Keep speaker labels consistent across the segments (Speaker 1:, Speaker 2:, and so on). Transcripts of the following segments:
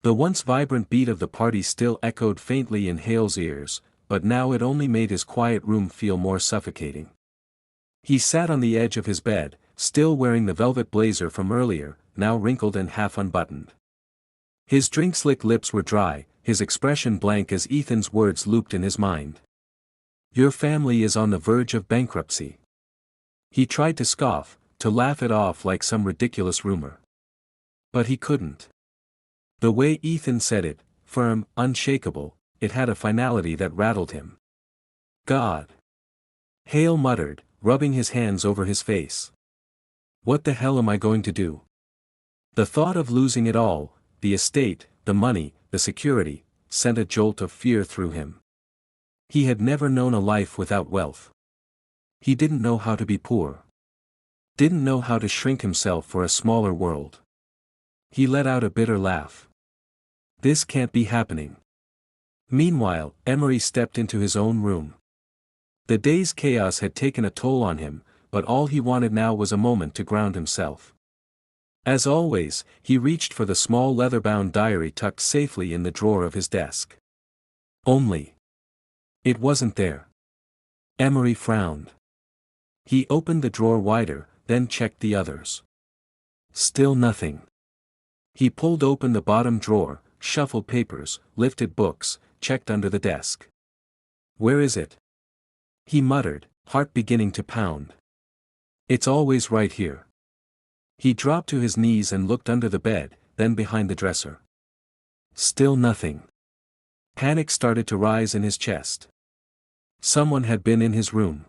Speaker 1: The once vibrant beat of the party still echoed faintly in Hale's ears, but now it only made his quiet room feel more suffocating. He sat on the edge of his bed, still wearing the velvet blazer from earlier, now wrinkled and half unbuttoned. His drink-slick lips were dry, his expression blank as Ethan's words looped in his mind. "Your family is on the verge of bankruptcy." He tried to scoff, to laugh it off like some ridiculous rumor. But he couldn't. The way Ethan said it, firm, unshakable, it had a finality that rattled him. "God!" Hale muttered, rubbing his hands over his face. "What the hell am I going to do?" The thought of losing it all, the estate, the money, the security, sent a jolt of fear through him. He had never known a life without wealth. He didn't know how to be poor. Didn't know how to shrink himself for a smaller world. He let out a bitter laugh. This can't be happening. Meanwhile, Emory stepped into his own room. The day's chaos had taken a toll on him, but all he wanted now was a moment to ground himself. As always, he reached for the small leather-bound diary tucked safely in the drawer of his desk. Only it wasn't there. Emory frowned. He opened the drawer wider, then checked the others. Still nothing. He pulled open the bottom drawer, shuffled papers, lifted books, checked under the desk. "Where is it?" he muttered, heart beginning to pound. "It's always right here." He dropped to his knees and looked under the bed, then behind the dresser. Still nothing. Panic started to rise in his chest. Someone had been in his room.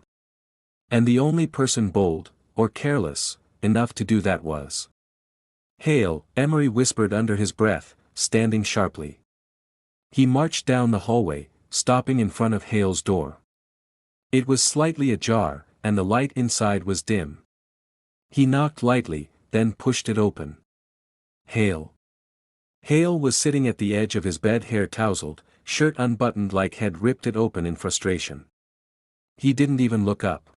Speaker 1: And the only person bold, or careless, enough to do that was Hale. Emory whispered under his breath, standing sharply. He marched down the hallway, stopping in front of Hale's door. It was slightly ajar, and the light inside was dim. He knocked lightly, then pushed it open. Hale. Hale was sitting at the edge of his bed, hair tousled, shirt unbuttoned like he'd ripped it open in frustration. He didn't even look up.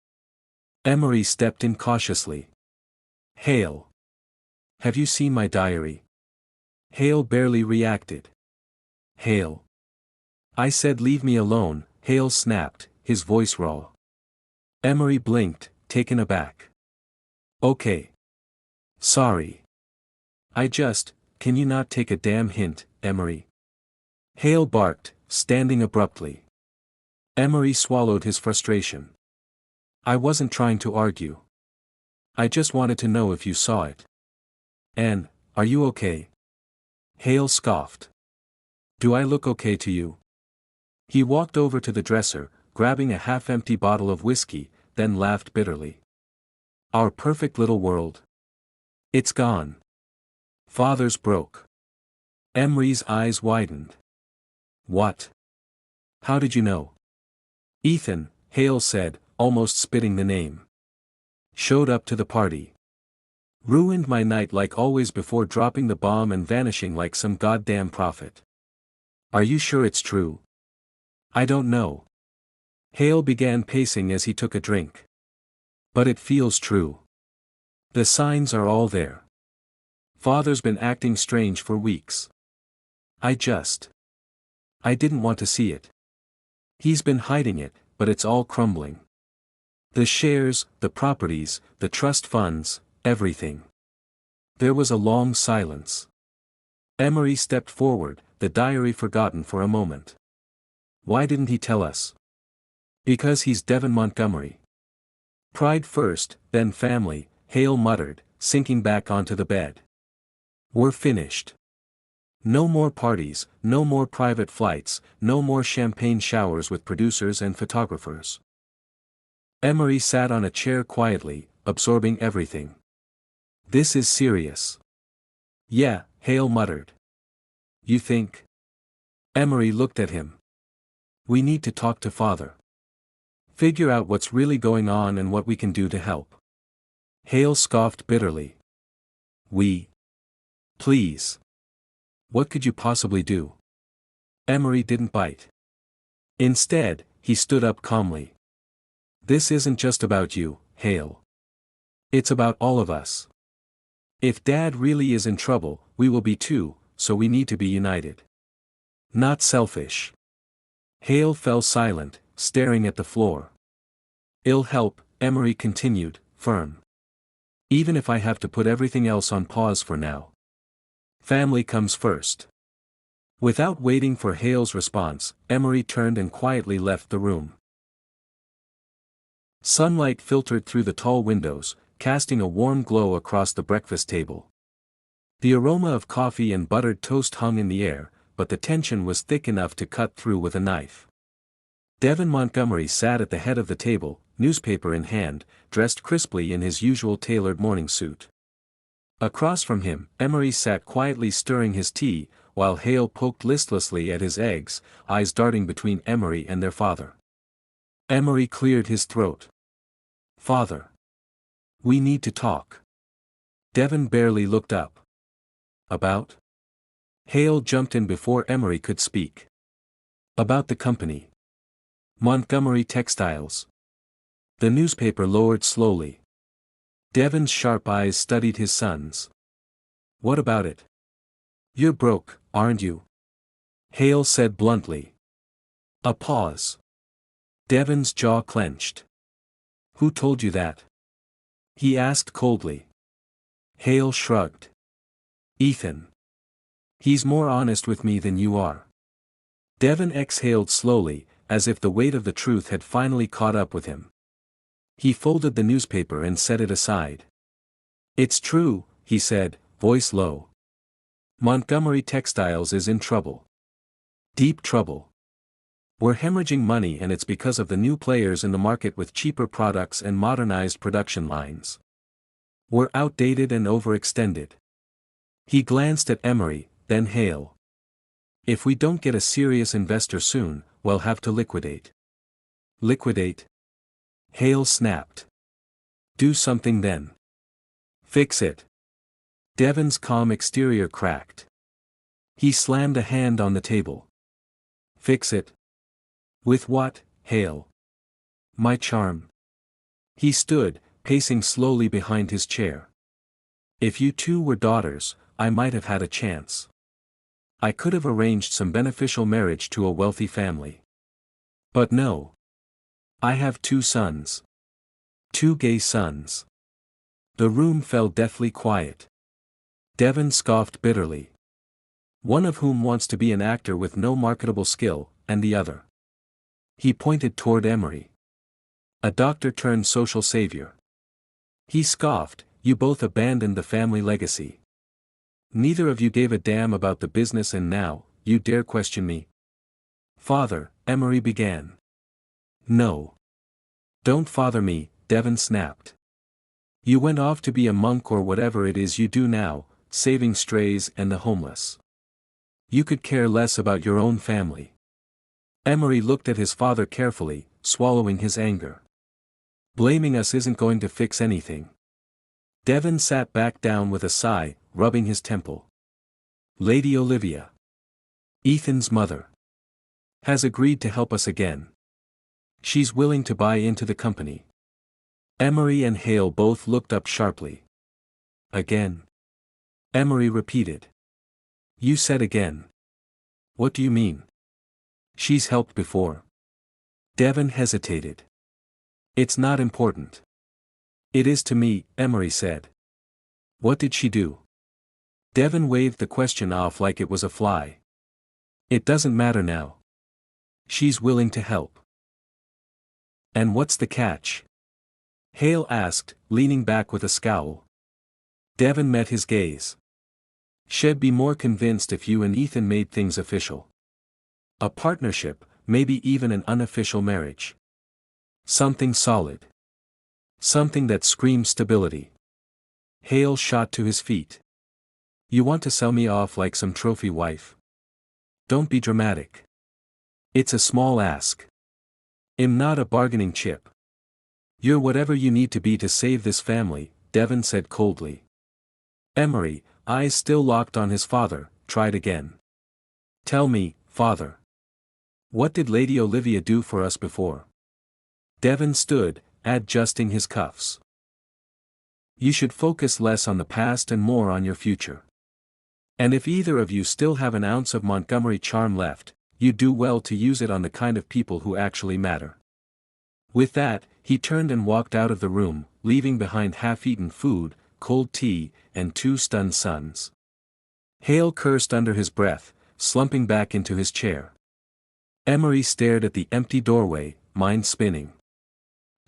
Speaker 1: Emory stepped in cautiously. "Hale. Have you seen my diary?" Hale barely reacted. "Hale. I said leave me alone," Hale snapped, his voice raw. Emory blinked, taken aback. "Okay. Sorry. Can you not take a damn hint, Emory?" Hale barked, standing abruptly. Emory swallowed his frustration. "I wasn't trying to argue. I just wanted to know if you saw it. And, are you okay?" Hale scoffed. "Do I look okay to you?" He walked over to the dresser, grabbing a half-empty bottle of whiskey, then laughed bitterly. "Our perfect little world. It's gone. Father's broke." Emory's eyes widened. "What? How did you know?" "Ethan," Hale said, almost spitting the name. "Showed up to the party. Ruined my night like always before dropping the bomb and vanishing like some goddamn prophet." "Are you sure it's true?" "I don't know." Hale began pacing as he took a drink. "But it feels true. The signs are all there. Father's been acting strange for weeks. I didn't want to see it. He's been hiding it, but it's all crumbling. The shares, the properties, the trust funds, everything." There was a long silence. Emory stepped forward, the diary forgotten for a moment. "Why didn't he tell us?" "Because he's Devin Montgomery. Pride first, then family," Hale muttered, sinking back onto the bed. "We're finished. No more parties, no more private flights, no more champagne showers with producers and photographers." Emory sat on a chair quietly, absorbing everything. "This is serious." "Yeah," Hale muttered. "You think?" Emory looked at him. "We need to talk to Father. Figure out what's really going on and what we can do to help." Hale scoffed bitterly. "We? Please. What could you possibly do?" Emory didn't bite. Instead, he stood up calmly. "This isn't just about you, Hale. It's about all of us. If Dad really is in trouble, we will be too, so we need to be united. Not selfish. Hale fell silent, staring at the floor. It'll help, Emory continued, firm. Even if I have to put everything else on pause for now. Family comes first. Without waiting for Hale's response, Emory turned and quietly left the room. Sunlight filtered through the tall windows, casting a warm glow across the breakfast table. The aroma of coffee and buttered toast hung in the air, but the tension was thick enough to cut through with a knife. Devin Montgomery sat at the head of the table, newspaper in hand, dressed crisply in his usual tailored morning suit. Across from him, Emory sat quietly stirring his tea, while Hale poked listlessly at his eggs, eyes darting between Emory and their father. Emory cleared his throat. Father. We need to talk. Devin barely looked up. About? Hale jumped in before Emory could speak. About the company. Montgomery Textiles. The newspaper lowered slowly. Devin's sharp eyes studied his son's. What about it? You're broke, aren't you? Hale said bluntly. A pause. Devin's jaw clenched. Who told you that? He asked coldly. Hale shrugged. Ethan. He's more honest with me than you are. Devin exhaled slowly, as if the weight of the truth had finally caught up with him. He folded the newspaper and set it aside. It's true, he said, voice low. Montgomery Textiles is in trouble. Deep trouble. We're hemorrhaging money, and it's because of the new players in the market with cheaper products and modernized production lines. We're outdated and overextended. He glanced at Emory, then Hale. If we don't get a serious investor soon, we'll have to liquidate. Liquidate? Hale snapped. Do something then. Fix it. Devin's calm exterior cracked. He slammed a hand on the table. Fix it? With what, Hale? My charm. He stood, pacing slowly behind his chair. If you two were daughters, I might have had a chance. I could have arranged some beneficial marriage to a wealthy family. But no. I have 2 sons. 2 gay sons. The room fell deathly quiet. Devin scoffed bitterly. One of whom wants to be an actor with no marketable skill, and the other. He pointed toward Emory. A doctor turned social savior. He scoffed, you both abandoned the family legacy. Neither of you gave a damn about the business, and now, you dare question me? Father, Emory began. No. Don't father me, Devin snapped. You went off to be a monk or whatever it is you do now, saving strays and the homeless. You could care less about your own family. Emory looked at his father carefully, swallowing his anger. Blaming us isn't going to fix anything. Devin sat back down with a sigh, rubbing his temple. Lady Olivia, Ethan's mother, has agreed to help us again. She's willing to buy into the company. Emory and Hale both looked up sharply. Again? Emory repeated. You said again. What do you mean? She's helped before. Devin hesitated. It's not important. It is to me, Emory said. What did she do? Devin waved the question off like it was a fly. It doesn't matter now. She's willing to help. And what's the catch? Hale asked, leaning back with a scowl. Devin met his gaze. She'd be more convinced if you and Ethan made things official. A partnership, maybe even an unofficial marriage. Something solid. Something that screams stability. Hale shot to his feet. You want to sell me off like some trophy wife? Don't be dramatic. It's a small ask. I'm not a bargaining chip. You're whatever you need to be to save this family, Devin said coldly. Emory, eyes still locked on his father, tried again. Tell me, father. What did Lady Olivia do for us before? Devin stood, adjusting his cuffs. You should focus less on the past and more on your future. And if either of you still have an ounce of Montgomery charm left, you do well to use it on the kind of people who actually matter. With that, he turned and walked out of the room, leaving behind half-eaten food, cold tea, and 2 stunned sons. Hale cursed under his breath, slumping back into his chair. Emory stared at the empty doorway, mind spinning.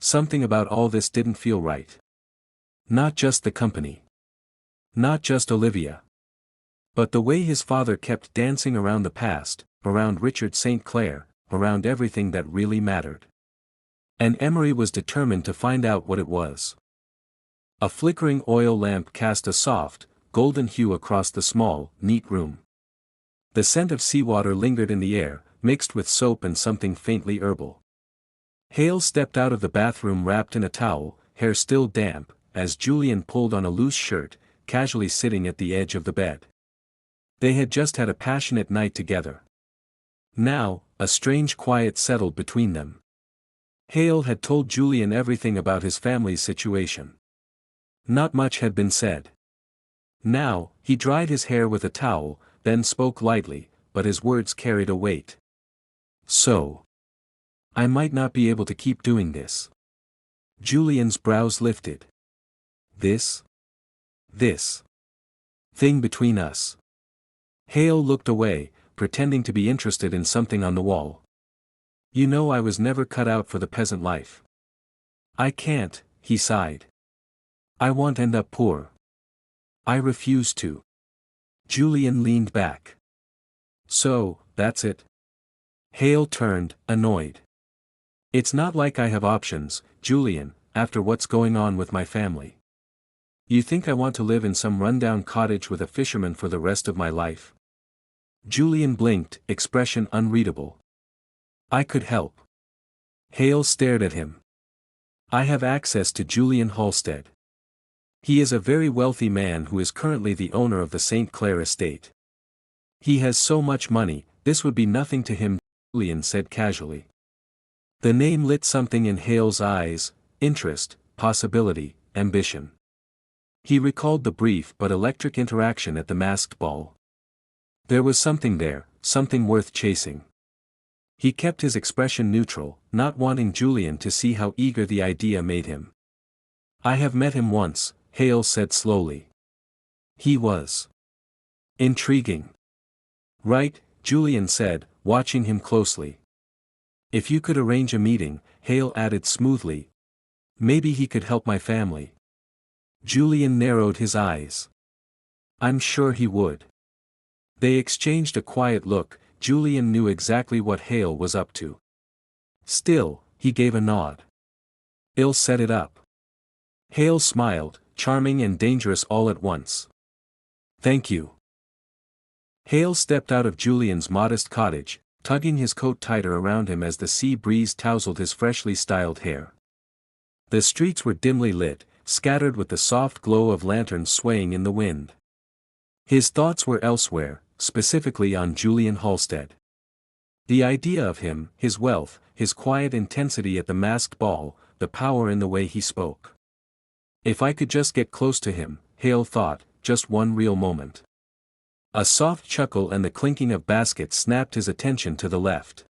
Speaker 1: Something about all this didn't feel right. Not just the company. Not just Olivia. But the way his father kept dancing around the past, around Richard St. Clair, around everything that really mattered. And Emory was determined to find out what it was. A flickering oil lamp cast a soft, golden hue across the small, neat room. The scent of seawater lingered in the air, mixed with soap and something faintly herbal. Hale stepped out of the bathroom wrapped in a towel, hair still damp, as Julian pulled on a loose shirt, casually sitting at the edge of the bed. They had just had a passionate night together. Now, a strange quiet settled between them. Hale had told Julian everything about his family's situation. Not much had been said. Now, he dried his hair with a towel, then spoke lightly, but his words carried a weight. So. I might not be able to keep doing this. Julian's brows lifted. This thing between us. Hale looked away, pretending to be interested in something on the wall. You know, I was never cut out for the peasant life. I can't, he sighed. I won't end up poor. I refuse to. Julian leaned back. So, that's it? Hale turned, annoyed. It's not like I have options, Julian, after what's going on with my family. You think I want to live in some rundown cottage with a fisherman for the rest of my life? Julian blinked, expression unreadable. I could help. Hale stared at him. I have access to Julian Halstead. He is a very wealthy man who is currently the owner of the St. Clair estate. He has so much money, this would be nothing to him, Julian said casually. The name lit something in Hale's eyes: interest, possibility, ambition. He recalled the brief but electric interaction at the masked ball. There was something there, something worth chasing. He kept his expression neutral, not wanting Julian to see how eager the idea made him. I have met him once, Hale said slowly. He was intriguing. Right, Julian said, watching him closely. If you could arrange a meeting, Hale added smoothly. Maybe he could help my family. Julian narrowed his eyes. I'm sure he would. They exchanged a quiet look. Julian knew exactly what Hale was up to. Still, he gave a nod. I'll set it up. Hale smiled, charming and dangerous all at once. Thank you. Hale stepped out of Julian's modest cottage, tugging his coat tighter around him as the sea breeze tousled his freshly styled hair. The streets were dimly lit, scattered with the soft glow of lanterns swaying in the wind. His thoughts were elsewhere, specifically on Julian Halstead. The idea of him, his wealth, his quiet intensity at the masked ball, the power in the way he spoke. If I could just get close to him, Hale thought, just one real moment. A soft chuckle and the clinking of baskets snapped his attention to the left.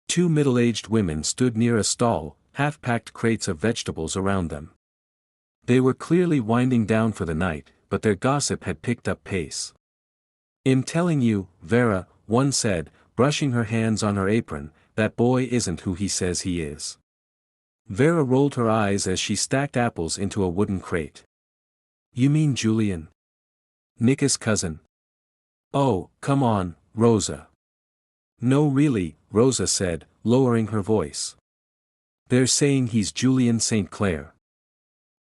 Speaker 1: 2 middle-aged women stood near a stall, half-packed crates of vegetables around them. They were clearly winding down for the night, but their gossip had picked up pace. I'm telling you, Vera, one said, brushing her hands on her apron, that boy isn't who he says he is. Vera rolled her eyes as she stacked apples into a wooden crate. You mean Julian? Nick's cousin? Oh, come on, Rosa. No really, Rosa said, lowering her voice. They're saying he's Julian St. Clair.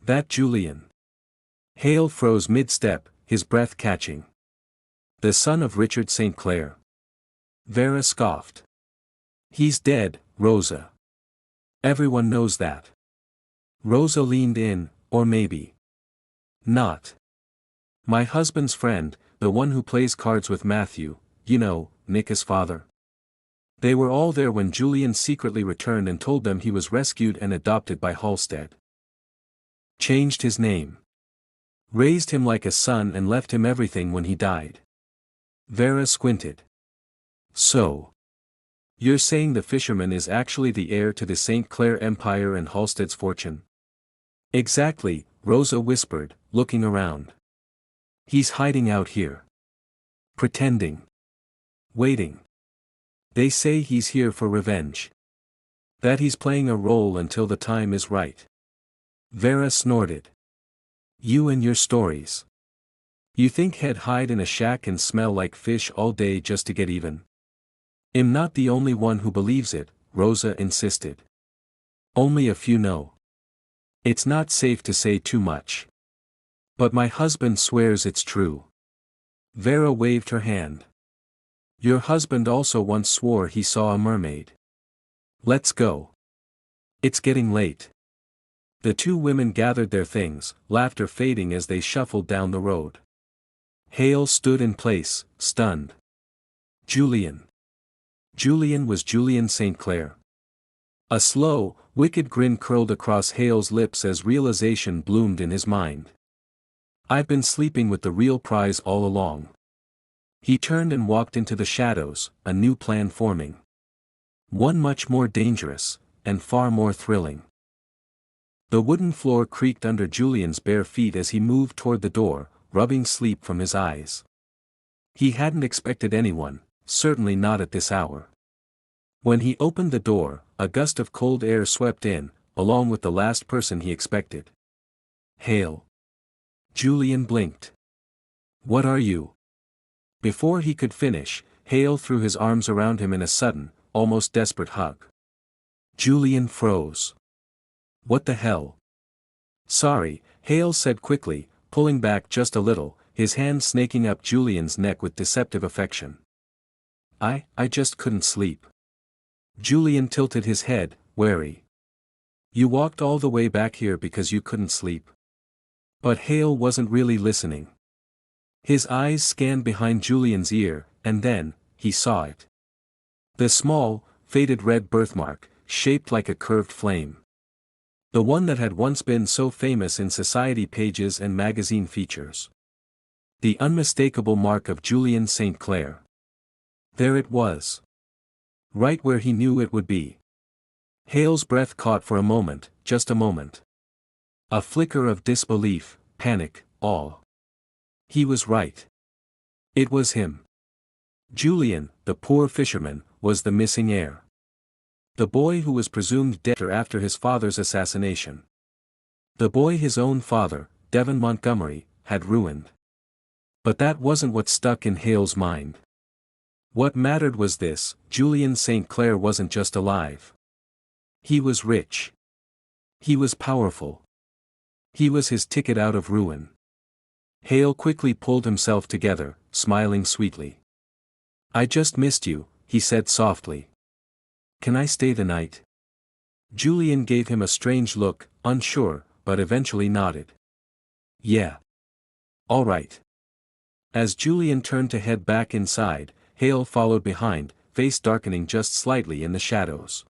Speaker 1: That Julian. Hale froze mid-step, his breath catching. The son of Richard St. Clair. Vera scoffed. He's dead, Rosa. Everyone knows that. Rosa leaned in, or maybe not. My husband's friend, the one who plays cards with Matthew, you know, Nick's father. They were all there when Julian secretly returned and told them he was rescued and adopted by Halstead. Changed his name. Raised him like a son and left him everything when he died. Vera squinted. So. You're saying the fisherman is actually the heir to the St. Clair Empire and Halstead's fortune? Exactly, Rosa whispered, looking around. He's hiding out here. Pretending. Waiting. They say he's here for revenge. That he's playing a role until the time is right. Vera snorted. You and your stories. You think he'd hide in a shack and smell like fish all day just to get even? I'm not the only one who believes it, Rosa insisted. Only a few know. It's not safe to say too much. But my husband swears it's true. Vera waved her hand. Your husband also once swore he saw a mermaid. Let's go. It's getting late. The two women gathered their things, laughter fading as they shuffled down the road. Hale stood in place, stunned. Julian. Julian was Julian St. Clair. A slow, wicked grin curled across Hale's lips as realization bloomed in his mind. I've been sleeping with the real prize all along. He turned and walked into the shadows, a new plan forming. One much more dangerous, and far more thrilling. The wooden floor creaked under Julian's bare feet as he moved toward the door, rubbing sleep from his eyes. He hadn't expected anyone, certainly not at this hour. When he opened the door, a gust of cold air swept in, along with the last person he expected. Hale. Julian blinked. What are you? Before he could finish, Hale threw his arms around him in a sudden, almost desperate hug. Julian froze. What the hell? Sorry, Hale said quickly, pulling back just a little, his hand snaking up Julian's neck with deceptive affection. I just couldn't sleep. Julian tilted his head, wary. You walked all the way back here because you couldn't sleep. But Hale wasn't really listening. His eyes scanned behind Julian's ear, and then, he saw it. The small, faded red birthmark, shaped like a curved flame. The one that had once been so famous in society pages and magazine features. The unmistakable mark of Julian St. Clair. There it was. Right where he knew it would be. Hale's breath caught for a moment, just a moment. A flicker of disbelief, panic, awe. He was right. It was him. Julian, the poor fisherman, was the missing heir. The boy who was presumed dead after his father's assassination. The boy his own father, Devon Montgomery, had ruined. But that wasn't what stuck in Hale's mind. What mattered was this: Julian St. Clair wasn't just alive. He was rich. He was powerful. He was his ticket out of ruin. Hale quickly pulled himself together, smiling sweetly. I just missed you, he said softly. Can I stay the night? Julian gave him a strange look, unsure, but eventually nodded. Yeah. All right. As Julian turned to head back inside, Hale followed behind, face darkening just slightly in the shadows.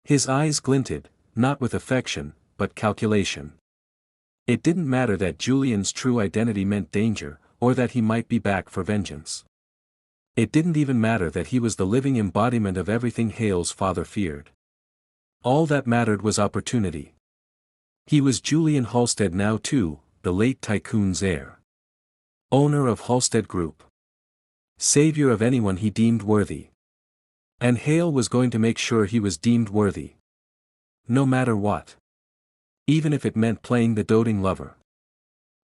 Speaker 1: His eyes glinted, not with affection, but calculation. It didn't matter that Julian's true identity meant danger, or that he might be back for vengeance. It didn't even matter that he was the living embodiment of everything Hale's father feared. All that mattered was opportunity. He was Julian Halstead now too, the late tycoon's heir. Owner of Halstead Group. Savior of anyone he deemed worthy. And Hale was going to make sure he was deemed worthy. No matter what. Even if it meant playing the doting lover.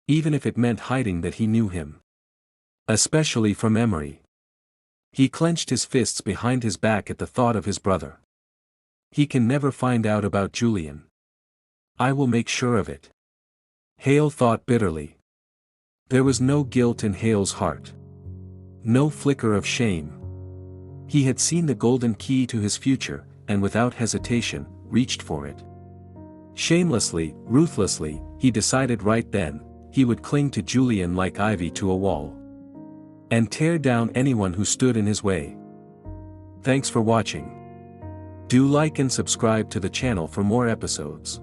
Speaker 1: Even if it meant hiding that he knew him. Especially from Emory. He clenched his fists behind his back at the thought of his brother. He can never find out about Julian. I will make sure of it. Hale thought bitterly. There was no guilt in Hale's heart. No flicker of shame. He had seen the golden key to his future, and without hesitation, reached for it. Shamelessly, ruthlessly, he decided right then, he would cling to Julian like ivy to a wall. And tear down anyone who stood in his way. Thanks for watching. Do like and subscribe to the channel for more episodes.